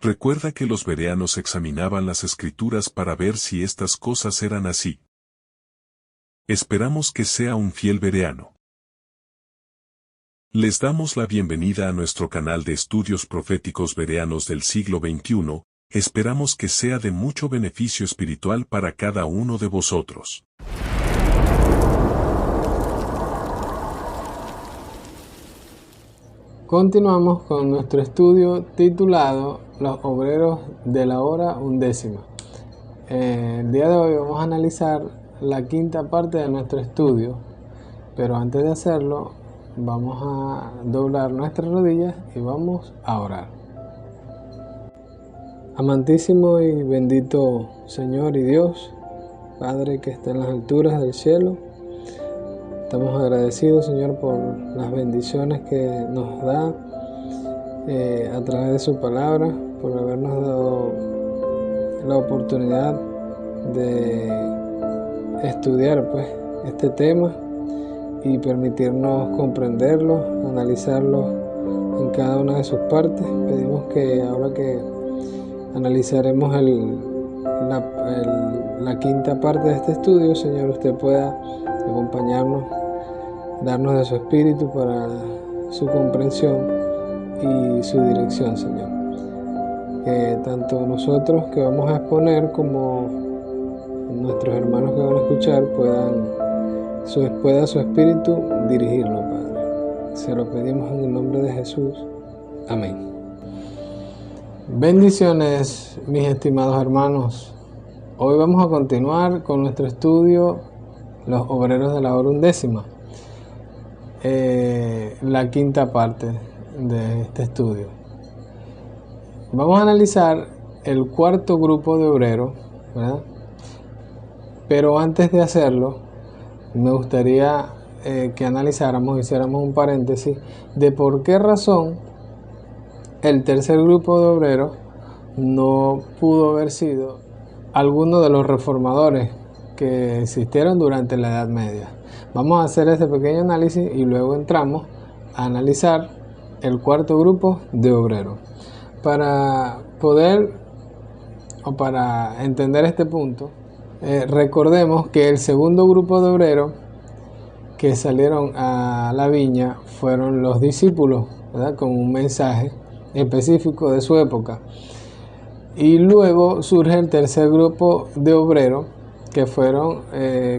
Recuerda que los bereanos examinaban las escrituras para ver si estas cosas eran así. Esperamos que sea un fiel bereano. Les damos la bienvenida a nuestro canal de estudios proféticos bereanos del siglo XXI, esperamos que sea de mucho beneficio espiritual para cada uno de vosotros. Continuamos con nuestro estudio titulado Los obreros de la hora undécima. El día de hoy vamos a analizar la quinta parte de nuestro estudio, pero antes de hacerlo vamos a doblar nuestras rodillas y vamos a orar. Amantísimo y bendito Señor y Dios, Padre que está en las alturas del cielo, estamos agradecidos, Señor, por las bendiciones que nos da a través de su palabra, por habernos dado la oportunidad de estudiar este tema y permitirnos comprenderlo, analizarlo en cada una de sus partes. Pedimos que ahora que analizaremos la quinta parte de este estudio, Señor, usted pueda acompañarnos, darnos de su espíritu para su comprensión y su dirección, Señor. Que tanto nosotros que vamos a exponer como nuestros hermanos que van a escuchar pueda su espíritu dirigirlo, Padre. Se lo pedimos en el nombre de Jesús. Amén. Bendiciones, mis estimados hermanos. Hoy vamos a continuar con nuestro estudio Los obreros de la hora undécima, la quinta parte de este estudio. Vamos a analizar el cuarto grupo de obreros, ¿verdad? Pero antes de hacerlo, me gustaría que hiciéramos un paréntesis de por qué razón el tercer grupo de obreros no pudo haber sido alguno de los reformadores que existieron durante la Edad Media. Vamos a hacer este pequeño análisis y luego entramos a analizar el cuarto grupo de obreros. Para entender este punto, recordemos que el segundo grupo de obreros que salieron a la viña fueron los discípulos, ¿verdad? Con un mensaje específico de su época. Y luego surge el tercer grupo de obreros, que fueron,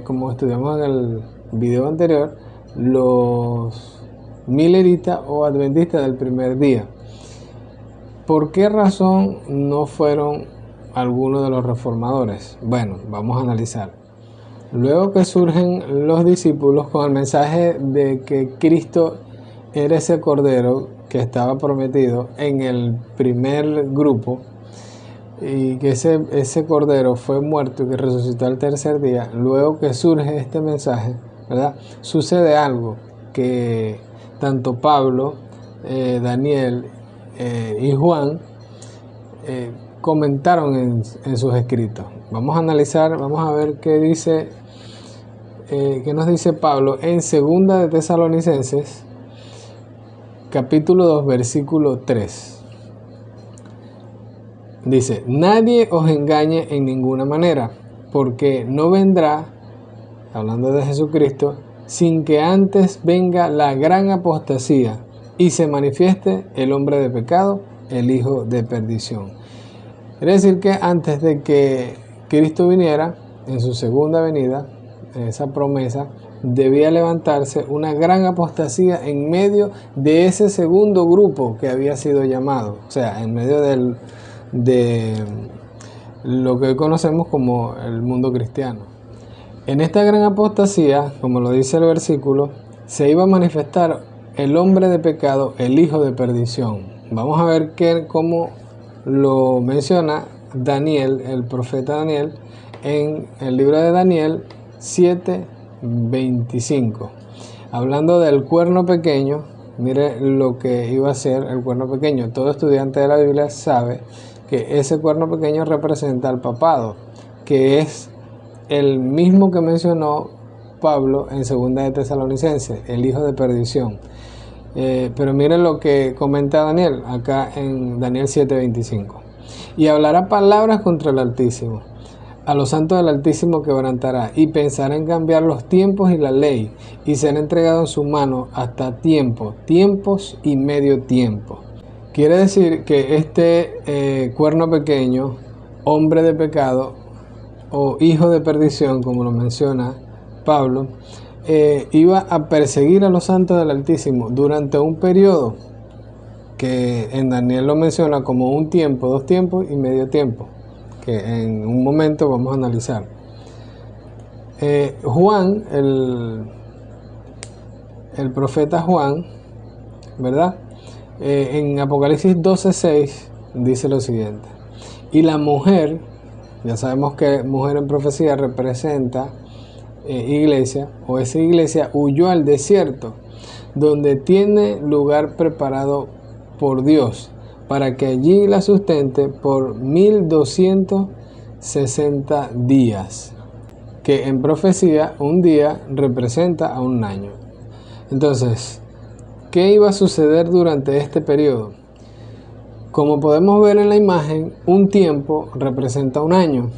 como estudiamos en el video anterior, los mileritas o adventistas del primer día. ¿Por qué razón no fueron algunos de los reformadores? Bueno, vamos a analizar. Luego que surgen los discípulos con el mensaje de que Cristo era ese cordero que estaba prometido en el primer grupo, y que ese cordero fue muerto y que resucitó al tercer día, luego que surge este mensaje, ¿verdad? Sucede algo que tanto Pablo, Daniel y Juan comentaron en sus escritos. Vamos a analizar, vamos a ver qué nos dice Pablo en 2 de Tesalonicenses, capítulo 2, versículo 3. Dice: nadie os engañe en ninguna manera, porque no vendrá, hablando de Jesucristo, sin que antes venga la gran apostasía y se manifieste el hombre de pecado, el hijo de perdición. Quiere decir que antes de que Cristo viniera, en su segunda venida, esa promesa, debía levantarse una gran apostasía en medio de ese segundo grupo que había sido llamado, o sea, en medio de lo que hoy conocemos como el mundo cristiano. En esta gran apostasía, como lo dice el versículo, se iba a manifestar el hombre de pecado, el hijo de perdición. Vamos a ver cómo lo menciona Daniel, el profeta Daniel, en el libro de Daniel 7:25. Hablando del cuerno pequeño, mire lo que iba a ser el cuerno pequeño. Todo estudiante de la Biblia sabe que ese cuerno pequeño representa al papado, que es el mismo que mencionó Pablo en 2 de Tesalonicenses, el hijo de perdición. Pero miren lo que comenta Daniel acá en Daniel 7:25. y hablará palabras contra el Altísimo. A los santos del Altísimo quebrantará y pensará en cambiar los tiempos y la ley, y será entregado en su mano hasta tiempos y medio tiempo. Quiere decir que este cuerno pequeño, hombre de pecado o hijo de perdición, como lo menciona Pablo, iba a perseguir a los santos del Altísimo durante un periodo que en Daniel lo menciona como un tiempo, 2 tiempos y medio tiempo, que en un momento vamos a analizar. Juan, el profeta Juan, ¿verdad? En Apocalipsis 12:6 dice lo siguiente: y la mujer, ya sabemos que mujer en profecía representa iglesia, o esa iglesia huyó al desierto, donde tiene lugar preparado por Dios, para que allí la sustente por 1260 días, que en profecía un día representa a un año. Entonces, ¿qué iba a suceder durante este periodo? Como podemos ver en la imagen, un tiempo representa un año,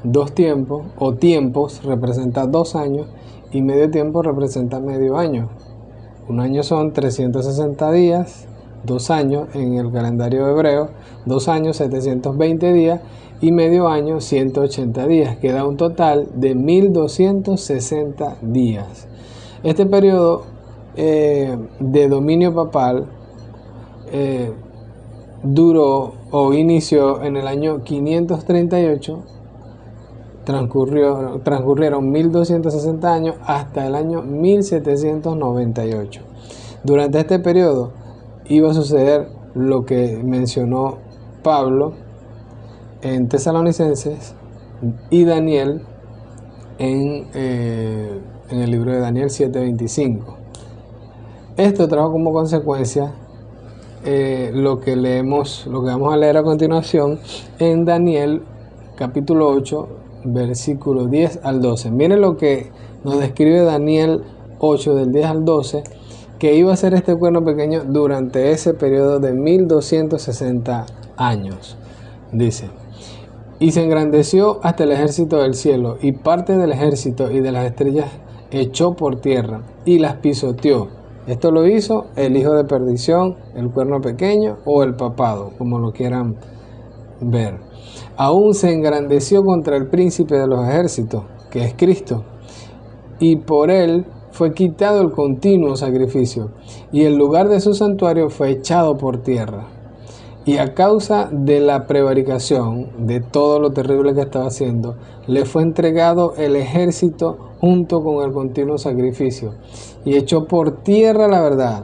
2 tiempos o tiempos representa 2 años y medio tiempo representa medio año. Un año son 360 días, 2 años en el calendario hebreo, 2 años 720 días y medio año 180 días, que da un total de 1260 días. Este periodo de dominio papal duró o inició en el año 538, transcurrieron 1260 años hasta el año 1798. Durante este periodo iba a suceder lo que mencionó Pablo en Tesalonicenses y Daniel en el libro de Daniel 7:25. Esto trajo como consecuencia lo que vamos a leer a continuación en Daniel capítulo 8, versículo 10 al 12. Miren lo que nos describe Daniel 8 del 10 al 12, que iba a ser este cuerno pequeño durante ese periodo de 1260 años. Dice: y se engrandeció hasta el ejército del cielo, y parte del ejército y de las estrellas echó por tierra y las pisoteó. Esto lo hizo el hijo de perdición, el cuerno pequeño o el papado, como lo quieran ver. Aún se engrandeció contra el príncipe de los ejércitos, que es Cristo, y por él fue quitado el continuo sacrificio, y el lugar de su santuario fue echado por tierra. Y a causa de la prevaricación, de todo lo terrible que estaba haciendo, le fue entregado el ejército junto con el continuo sacrificio, y echó por tierra la verdad.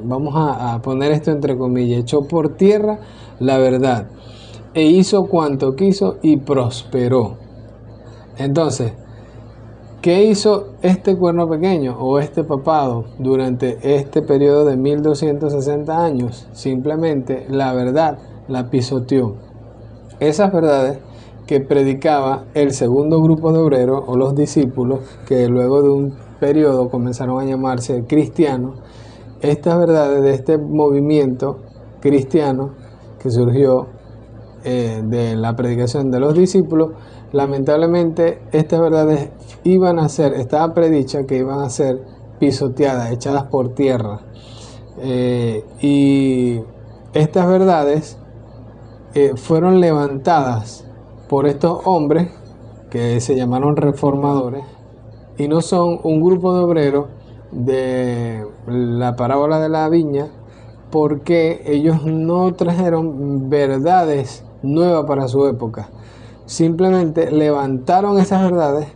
Vamos a poner esto entre comillas: echó por tierra la verdad, e hizo cuanto quiso y prosperó. Entonces, ¿qué hizo este cuerno pequeño o este papado durante este periodo de 1260 años? Simplemente la verdad la pisoteó. Esas verdades que predicaba el segundo grupo de obreros o los discípulos, que luego de un periodo comenzaron a llamarse cristianos, estas verdades de este movimiento cristiano que surgió de la predicación de los discípulos, lamentablemente estas verdades estaba predicha que iban a ser pisoteadas, echadas por tierra. Y estas verdades fueron levantadas por estos hombres que se llamaron reformadores, y no son un grupo de obreros de la parábola de la viña, porque ellos no trajeron verdades nuevas para su época. Simplemente levantaron esas verdades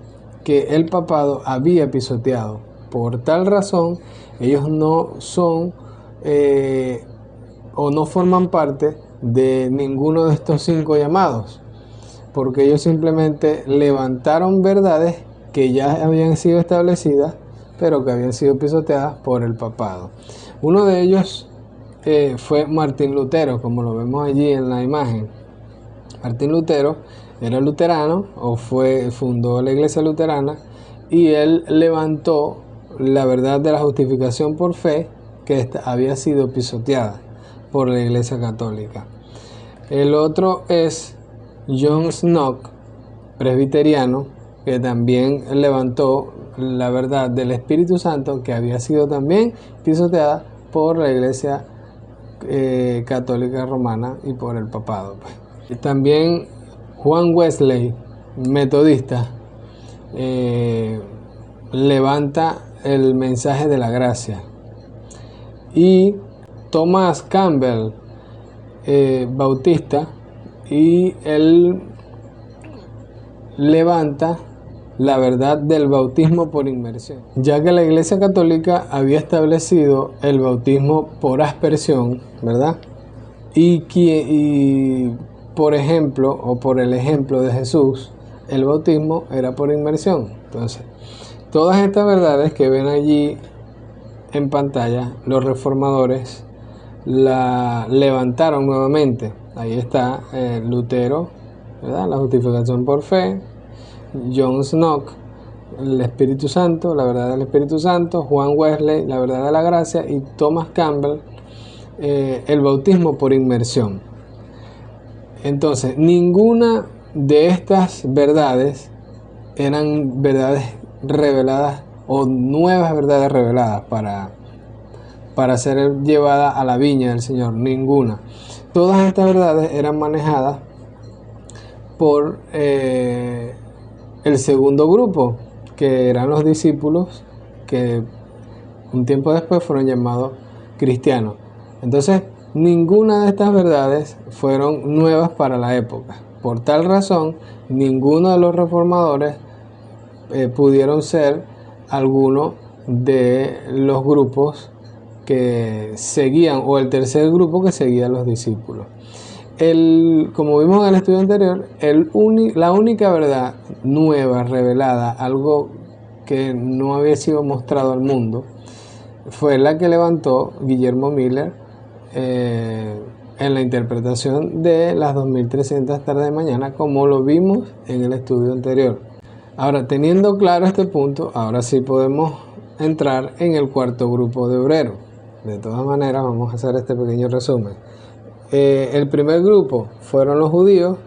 que el papado había pisoteado. Por tal razón, ellos no son o no forman parte de ninguno de estos 5 llamados, porque ellos simplemente levantaron verdades que ya habían sido establecidas, pero que habían sido pisoteadas por el papado. Uno de ellos fue Martín Lutero, como lo vemos allí en la imagen. Martín Lutero era luterano, fundó la iglesia luterana, y él levantó la verdad de la justificación por fe, que había sido pisoteada por la iglesia católica. El otro es John Snock, presbiteriano, que también levantó la verdad del Espíritu Santo, que había sido también pisoteada por la Iglesia católica romana y por el papado. Y también Juan Wesley, metodista, levanta el mensaje de la gracia. Y Thomas Campbell, bautista, y él levanta la verdad del bautismo por inmersión, ya que la Iglesia Católica había establecido el bautismo por aspersión, ¿verdad? Y por ejemplo, o por el ejemplo de Jesús, el bautismo era por inmersión. Entonces, todas estas verdades que ven allí en pantalla, los reformadores la levantaron nuevamente. Ahí está Lutero, ¿verdad? La justificación por fe, John Snock, el Espíritu Santo, la verdad del Espíritu Santo, Juan Wesley, la verdad de la gracia, y Thomas Campbell, el bautismo por inmersión. Entonces, ninguna de estas verdades eran verdades reveladas o nuevas verdades reveladas para ser llevada a la viña del Señor. Ninguna. Todas estas verdades eran manejadas por el segundo grupo, que eran los discípulos, que un tiempo después fueron llamados cristianos. Entonces, ninguna de estas verdades fueron nuevas para la época. Por tal razón, ninguno de los reformadores pudieron ser alguno de los grupos que seguían, o el tercer grupo que seguía a los discípulos. Como vimos en el estudio anterior, la única verdad nueva, revelada, algo que no había sido mostrado al mundo, fue la que levantó Guillermo Miller en la interpretación de las 2300 tardes de mañana, como lo vimos en el estudio anterior. Ahora, teniendo claro este punto, ahora sí podemos entrar en el cuarto grupo de obreros. De todas maneras, vamos a hacer este pequeño resumen. El primer grupo fueron los judíos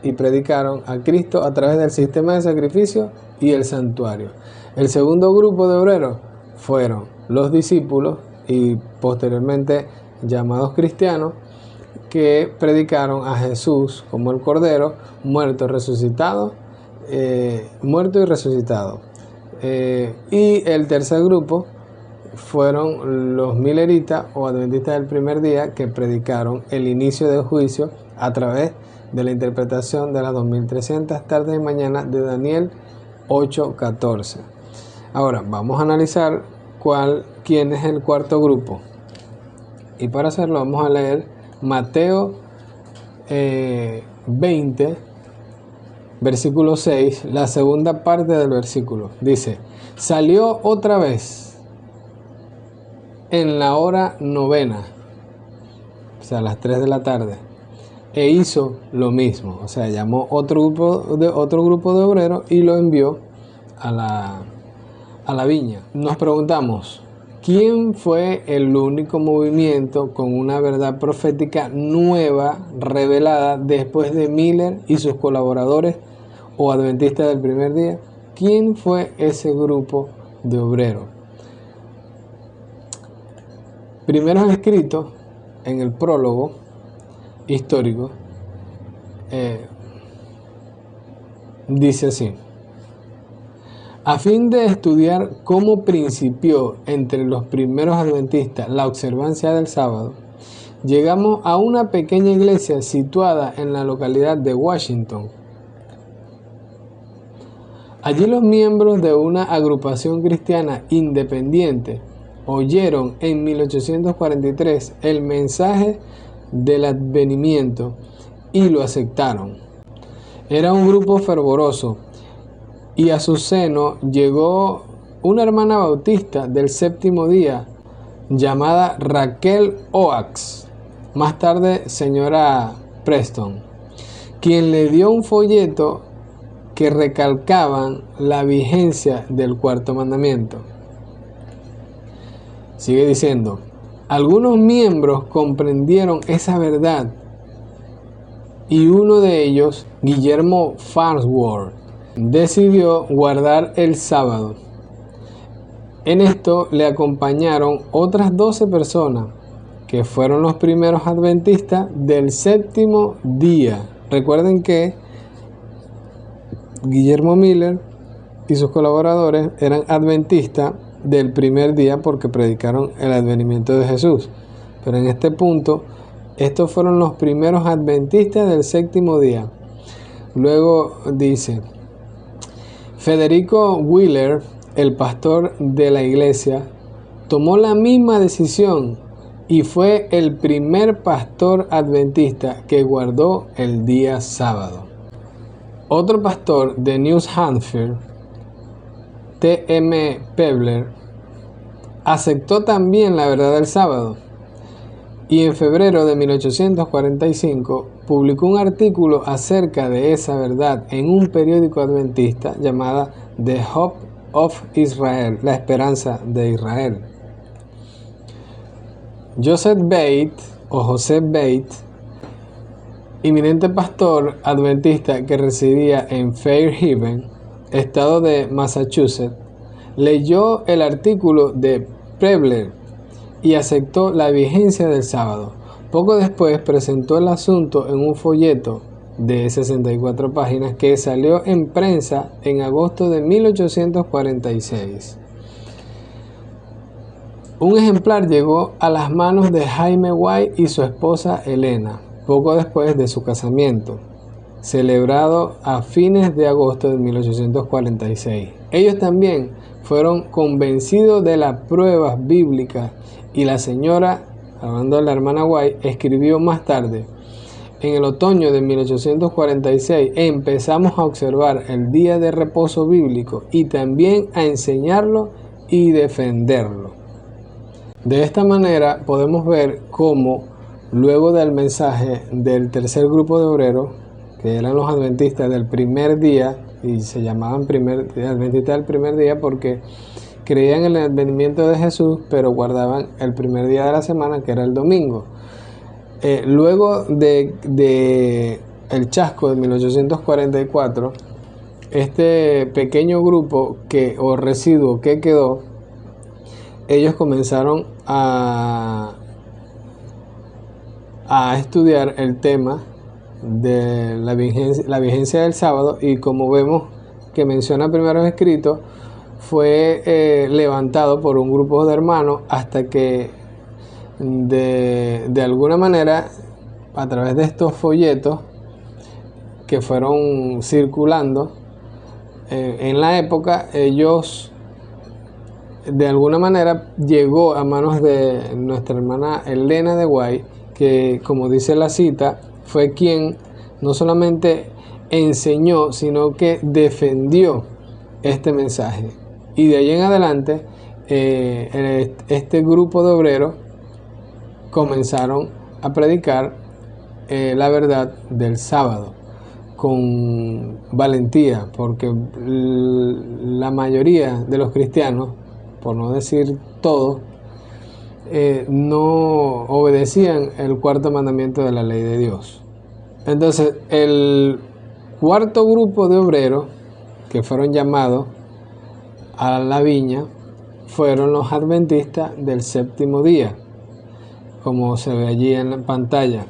y predicaron a Cristo a través del sistema de sacrificio y el santuario. El segundo grupo de obreros fueron los discípulos y posteriormente llamados cristianos, que predicaron a Jesús como el Cordero, muerto y resucitado. Y el tercer grupo fueron los mileritas o adventistas del primer día, que predicaron el inicio del juicio a través de la interpretación de las 2300 tardes y mañana de Daniel 8:14. Ahora vamos a analizar quién es el cuarto grupo, y para hacerlo vamos a leer Mateo 20, versículo 6, la segunda parte del versículo. Dice: salió otra vez en la hora novena, o sea, a las 3 de la tarde, e hizo lo mismo. O sea, llamó otro grupo de obreros y lo envió a la viña. Nos preguntamos, ¿quién fue el único movimiento con una verdad profética nueva, revelada después de Miller y sus colaboradores o adventistas del primer día? ¿Quién fue ese grupo de obreros? Primeros escritos en el prólogo histórico, dice así: a fin de estudiar cómo principió entre los primeros adventistas la observancia del sábado, llegamos a una pequeña iglesia situada en la localidad de Washington. Allí los miembros de una agrupación cristiana independiente oyeron en 1843 el mensaje del advenimiento y lo aceptaron. Era un grupo fervoroso, y a su seno llegó una hermana bautista del séptimo día llamada Raquel Oaks, más tarde señora Preston, quien le dio un folleto que recalcaban la vigencia del cuarto mandamiento. Sigue diciendo: algunos miembros comprendieron esa verdad y uno de ellos, Guillermo Farnsworth, decidió guardar el sábado. En esto le acompañaron otras 12 personas, que fueron los primeros adventistas del séptimo día. Recuerden que Guillermo Miller y sus colaboradores eran adventistas del primer día porque predicaron el advenimiento de Jesús. Pero en este punto, estos fueron los primeros adventistas del séptimo día. Luego dice, Federico Wheeler, el pastor de la iglesia, tomó la misma decisión y fue el primer pastor adventista que guardó el día sábado. Otro pastor de New Hampshire, T.M. Pebler, aceptó también la verdad del sábado y en febrero de 1845 publicó un artículo acerca de esa verdad en un periódico adventista llamado The Hope of Israel, la esperanza de Israel. Joseph Bates, eminente pastor adventista que residía en Fairhaven, estado de Massachusetts, leyó el artículo de Pebler y aceptó la vigencia del sábado. Poco después presentó el asunto en un folleto de 64 páginas que salió en prensa en agosto de 1846. Un ejemplar llegó a las manos de Jaime White y su esposa Elena, poco después de su casamiento, celebrado a fines de agosto de 1846. Ellos también fueron convencidos de las pruebas bíblicas y la señora, hablando de la hermana White, escribió más tarde, en el otoño de 1846 empezamos a observar el día de reposo bíblico y también a enseñarlo y defenderlo. De esta manera podemos ver cómo luego del mensaje del tercer grupo de obreros, que eran los adventistas del primer día, y se llamaban adventistas del primer día porque creían en el advenimiento de Jesús, pero guardaban el primer día de la semana, que era el domingo. Luego de el chasco de 1844, este pequeño grupo o residuo que quedó, ellos comenzaron a estudiar el tema de la vigencia del sábado, y como vemos que menciona primeros escritos, fue levantado por un grupo de hermanos hasta que de alguna manera, a través de estos folletos que fueron circulando en la época, ellos de alguna manera llegó a manos de nuestra hermana Elena de White, que, como dice la cita, fue quien no solamente enseñó, sino que defendió este mensaje. Y de ahí en adelante, este grupo de obreros comenzaron a predicar la verdad del sábado con valentía, porque la mayoría de los cristianos, por no decir todos, no obedecían el cuarto mandamiento de la ley de Dios. Entonces, el cuarto grupo de obreros que fueron llamados a la viña fueron los adventistas del séptimo día, como se ve allí en la pantalla.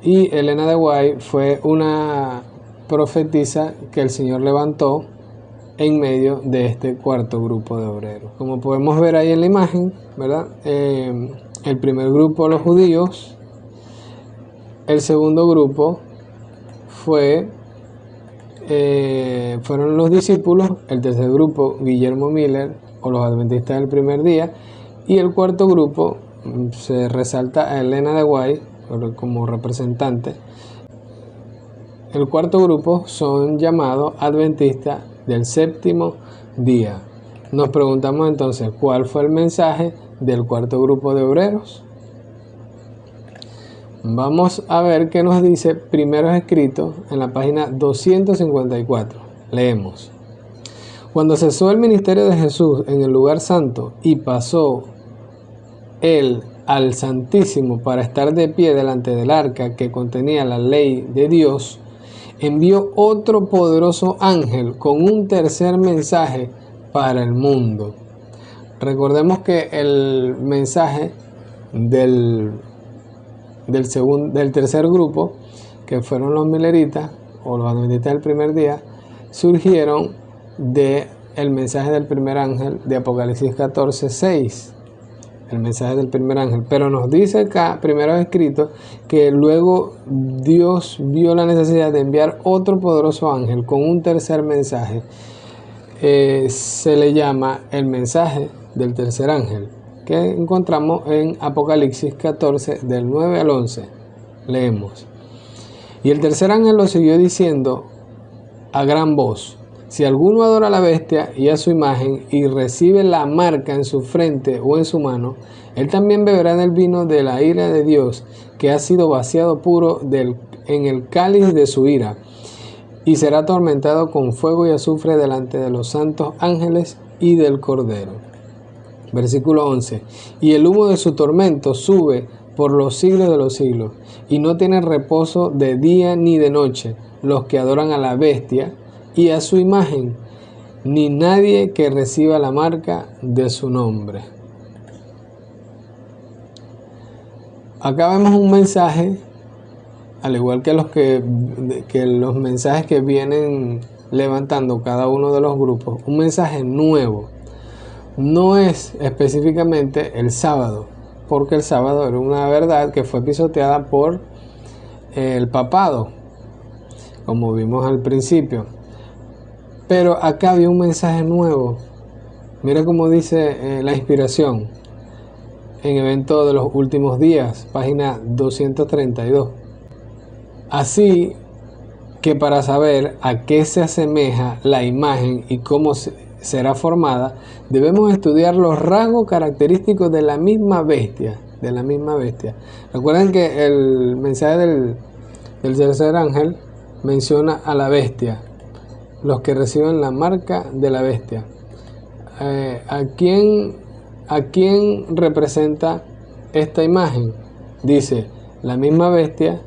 Y Elena de White fue una profetisa que el Señor levantó en medio de este cuarto grupo de obreros. Como podemos ver ahí en la imagen, ¿verdad? El primer grupo, los judíos. El segundo grupo fueron los discípulos. El tercer grupo, Guillermo Miller, o los adventistas del primer día. Y el cuarto grupo, se resalta a Elena de White como representante. El cuarto grupo son llamados adventistas del séptimo día. Nos preguntamos entonces, ¿cuál fue el mensaje del cuarto grupo de obreros? Vamos a ver qué nos dice Primeros Escritos en la página 254. Leemos. Cuando cesó el ministerio de Jesús en el lugar santo y pasó él al Santísimo para estar de pie delante del arca que contenía la ley de Dios, envió otro poderoso ángel con un tercer mensaje para el mundo. Recordemos que el mensaje del tercer grupo, que fueron los mileritas o los adventistas del primer día, surgieron del mensaje del primer ángel de Apocalipsis 14:6. El mensaje del primer ángel, pero nos dice acá, primero escrito, que luego Dios vio la necesidad de enviar otro poderoso ángel con un tercer mensaje. Se le llama el mensaje del tercer ángel, que encontramos en Apocalipsis 14 del 9 al 11. Leemos: y el tercer ángel lo siguió diciendo a gran voz: si alguno adora a la bestia y a su imagen y recibe la marca en su frente o en su mano, él también beberá del vino de la ira de Dios, que ha sido vaciado puro en el cáliz de su ira, y será atormentado con fuego y azufre delante de los santos ángeles y del Cordero. Versículo 11. Y el humo de su tormento sube por los siglos de los siglos, y no tiene reposo de día ni de noche los que adoran a la bestia y a su imagen, ni nadie que reciba la marca de su nombre. Acá vemos un mensaje, al igual que los mensajes que vienen levantando cada uno de los grupos, un mensaje nuevo. No es específicamente el sábado, porque el sábado era una verdad que fue pisoteada por el papado, como vimos al principio. Pero acá había un mensaje nuevo. Mira cómo dice la inspiración en Evento de los Últimos Días, página 232. Así que para saber a qué se asemeja la imagen y cómo será formada, debemos estudiar los rasgos característicos de la misma bestia. Recuerden que el mensaje del tercer ángel menciona a la bestia, los que reciben la marca de la bestia. ¿A quién representa esta imagen? Dice, la misma bestia,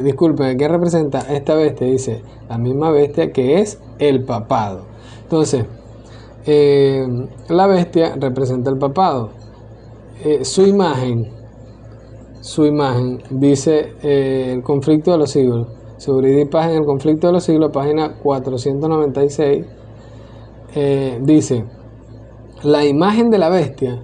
disculpen, ¿a quién representa esta bestia? Dice, la misma bestia que es el papado. Entonces, la bestia representa el papado. Su imagen dice el conflicto de los siglos. Sobre Paz en el conflicto de los siglos, página 496, dice: la imagen de la bestia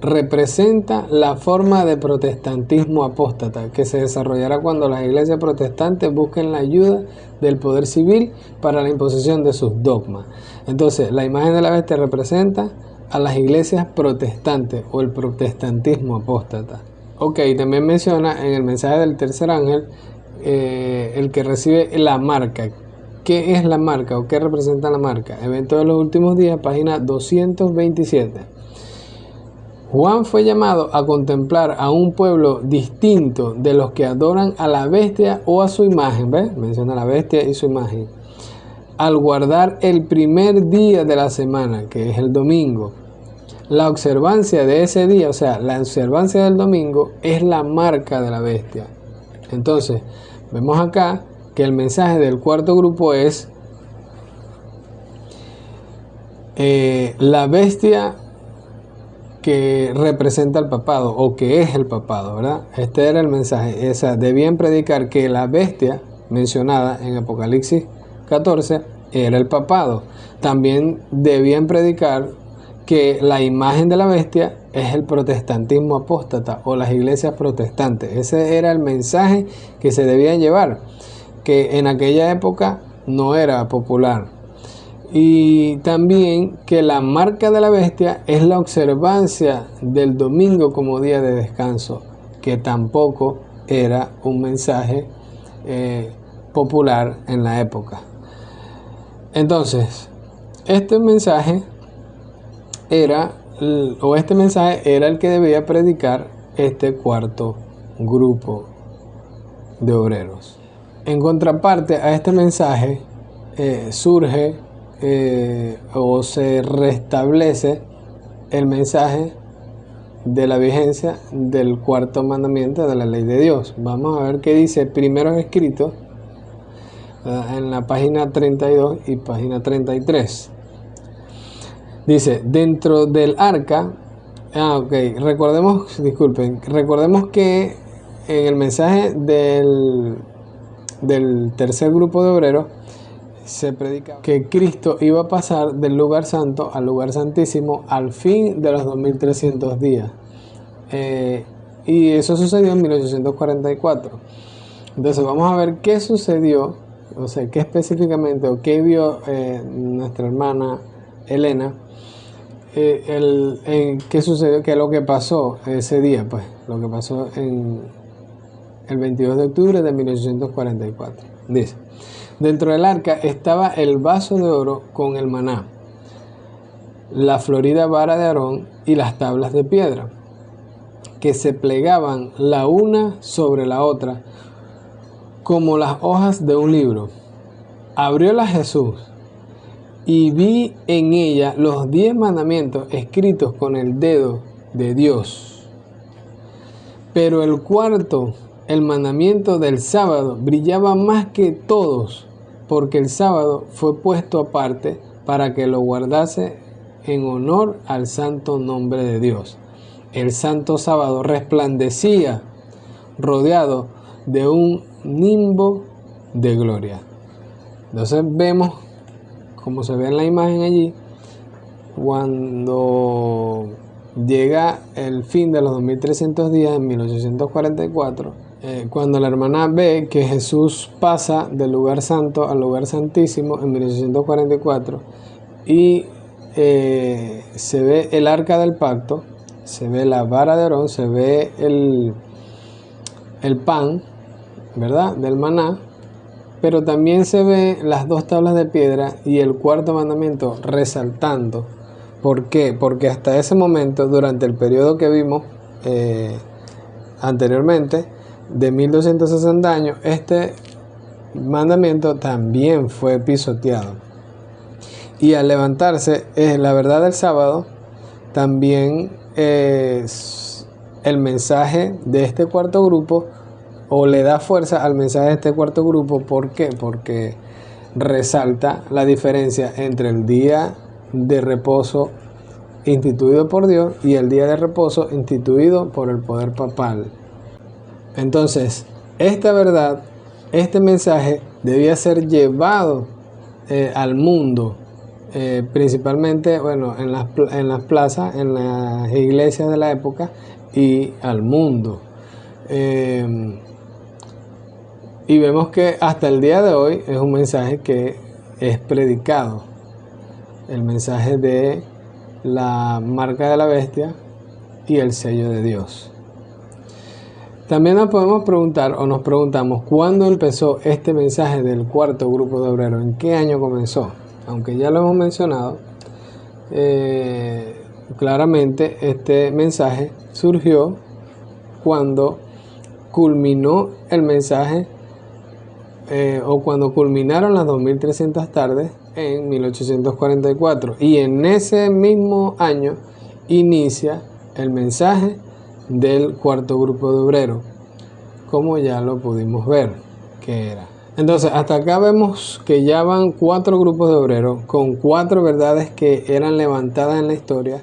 representa la forma de protestantismo apóstata que se desarrollará cuando las iglesias protestantes busquen la ayuda del poder civil para la imposición de sus dogmas. Entonces, la imagen de la bestia representa a las iglesias protestantes o el protestantismo apóstata. Ok, también menciona en el mensaje del tercer ángel el que recibe la marca. ¿Qué es la marca o qué representa la marca? Evento de los Últimos Días, página 227. Juan fue llamado a contemplar a un pueblo distinto de los que adoran a la bestia o a su imagen. ¿Ves? Menciona a la bestia y su imagen. Al guardar el primer día de la semana, que es el domingo. La observancia de ese día, o sea, la observancia del domingo, es la marca de la bestia. Entonces, vemos acá que el mensaje del cuarto grupo es la bestia que representa el papado o que es el papado, ¿verdad? Este era el mensaje. Debían predicar que la bestia mencionada en Apocalipsis 14 era el papado. También debían predicar que la imagen de la bestia es el protestantismo apóstata o las iglesias protestantes. Ese era el mensaje que se debía llevar, que en aquella época no era popular. Y también que la marca de la bestia es la observancia del domingo como día de descanso, que tampoco era un mensaje popular en la época. Entonces, este mensaje era el que debía predicar este cuarto grupo de obreros. En contraparte a este mensaje surge o se restablece el mensaje de la vigencia del cuarto mandamiento de la ley de Dios. Vamos a ver qué dice primero escrito en la página 32 y página 33. Dice, dentro del arca, recordemos que en el mensaje del tercer grupo de obreros se predica que Cristo iba a pasar del lugar santo al lugar santísimo al fin de los 2300 días. Y eso sucedió en 1844. Entonces vamos a ver qué sucedió, o sea, qué específicamente o qué vio nuestra hermana Elena, qué sucedió, qué es lo que pasó ese día, pues, lo que pasó en el 22 de octubre de 1844. Dice, dentro del arca estaba el vaso de oro con el maná, la florida vara de Aarón y las tablas de piedra, que se plegaban la una sobre la otra, como las hojas de un libro. Abrióla Jesús, y vi en ella los 10 mandamientos escritos con el dedo de Dios. Pero el cuarto, el mandamiento del sábado, brillaba más que todos, porque el sábado fue puesto aparte para que lo guardase en honor al santo nombre de Dios. El santo sábado resplandecía, rodeado de un nimbo de gloria. Entonces vemos, como se ve en la imagen allí, cuando llega el fin de los 2300 días en 1844, cuando la hermana ve que Jesús pasa del lugar santo al lugar santísimo en 1844 y se ve el arca del pacto, se ve la vara de Aarón, se ve el pan, ¿verdad?, del maná, pero también se ve las 2 tablas de piedra y el cuarto mandamiento resaltando. ¿Por qué? Porque hasta ese momento, durante el periodo que vimos anteriormente, de 1260 años, este mandamiento también fue pisoteado. Y al levantarse la verdad del sábado, también el mensaje de este cuarto grupo, o le da fuerza al mensaje de este cuarto grupo. ¿Por qué? Porque resalta la diferencia entre el día de reposo instituido por Dios y el día de reposo instituido por el poder papal. Entonces, esta verdad, este mensaje debía ser llevado al mundo, principalmente, bueno, en las plazas, en las iglesias de la época y al mundo. Y vemos que hasta el día de hoy es un mensaje que es predicado, el mensaje de la marca de la bestia y el sello de Dios. También nos podemos preguntar, o nos preguntamos, ¿cuándo empezó este mensaje del cuarto grupo de obreros? ¿En qué año comenzó? Aunque ya lo hemos mencionado, claramente este mensaje surgió cuando culminó el mensaje, o cuando culminaron las 2300 tardes en 1844. Y en ese mismo año inicia el mensaje del cuarto grupo de obreros, como ya lo pudimos ver que era. Entonces, hasta acá vemos que ya van 4 grupos de obreros con 4 verdades que eran levantadas en la historia,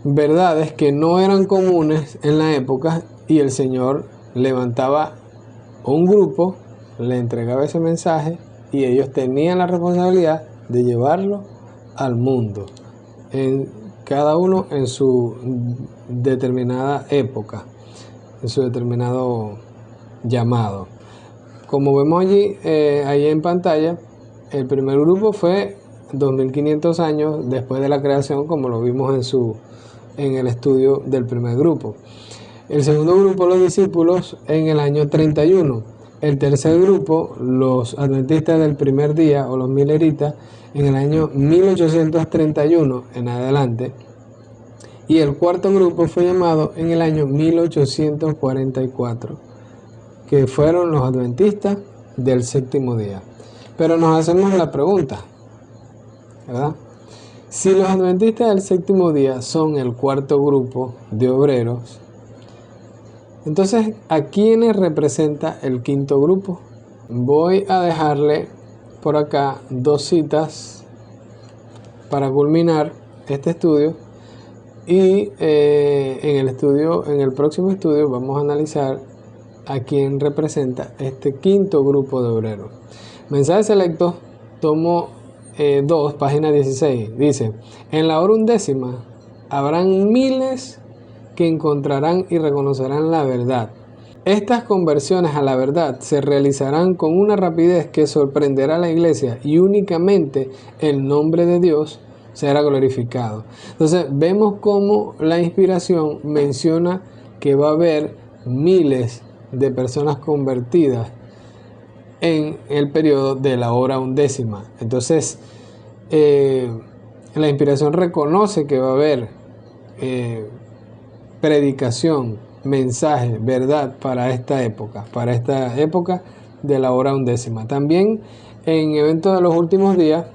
verdades que no eran comunes en la época, y el Señor levantaba un grupo, le entregaba ese mensaje y ellos tenían la responsabilidad de llevarlo al mundo, cada uno en su determinada época, en su determinado llamado. Como vemos allí, ahí en pantalla, el primer grupo fue 2500 años después de la creación, como lo vimos en el estudio del primer grupo. El segundo grupo, los discípulos, en el año 31. El tercer grupo, los adventistas del primer día o los mileritas, en el año 1831 en adelante. Y el cuarto grupo fue llamado en el año 1844, que fueron los adventistas del séptimo día. Pero nos hacemos la pregunta, ¿verdad? Si los adventistas del séptimo día son el cuarto grupo de obreros, entonces, ¿a quiénes representa el quinto grupo? Voy a dejarle por acá 2 citas para culminar este estudio y en el próximo estudio vamos a analizar a quién representa este quinto grupo de obreros. Mensajes selectos, tomo 2, página 16, dice: en la hora undécima habrán miles que encontrarán y reconocerán la verdad. Estas conversiones a la verdad se realizarán con una rapidez que sorprenderá a la iglesia y únicamente el nombre de Dios será glorificado. Entonces vemos cómo la inspiración menciona que va a haber miles de personas convertidas en el periodo de la hora undécima. Entonces la inspiración reconoce que va a haber predicación, mensaje, verdad para esta época de la hora undécima. También en Eventos de los Últimos Días,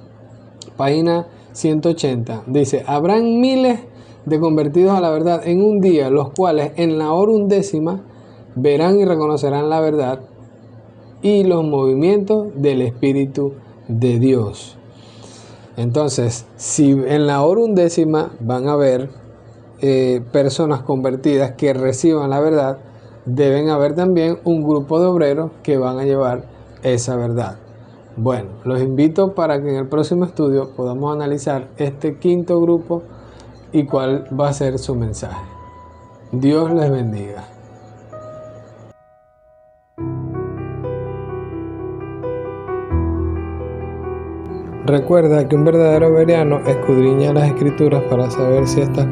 página 180, dice: habrán miles de convertidos a la verdad en un día, los cuales en la hora undécima verán y reconocerán la verdad y los movimientos del Espíritu de Dios. Entonces, si en la hora undécima van a haber personas convertidas que reciban la verdad, deben haber también un grupo de obreros que van a llevar esa verdad. Bueno, los invito para que en el próximo estudio podamos analizar este quinto grupo y cuál va a ser su mensaje. Dios les bendiga. Recuerda que un verdadero bereano escudriña las Escrituras para saber si estas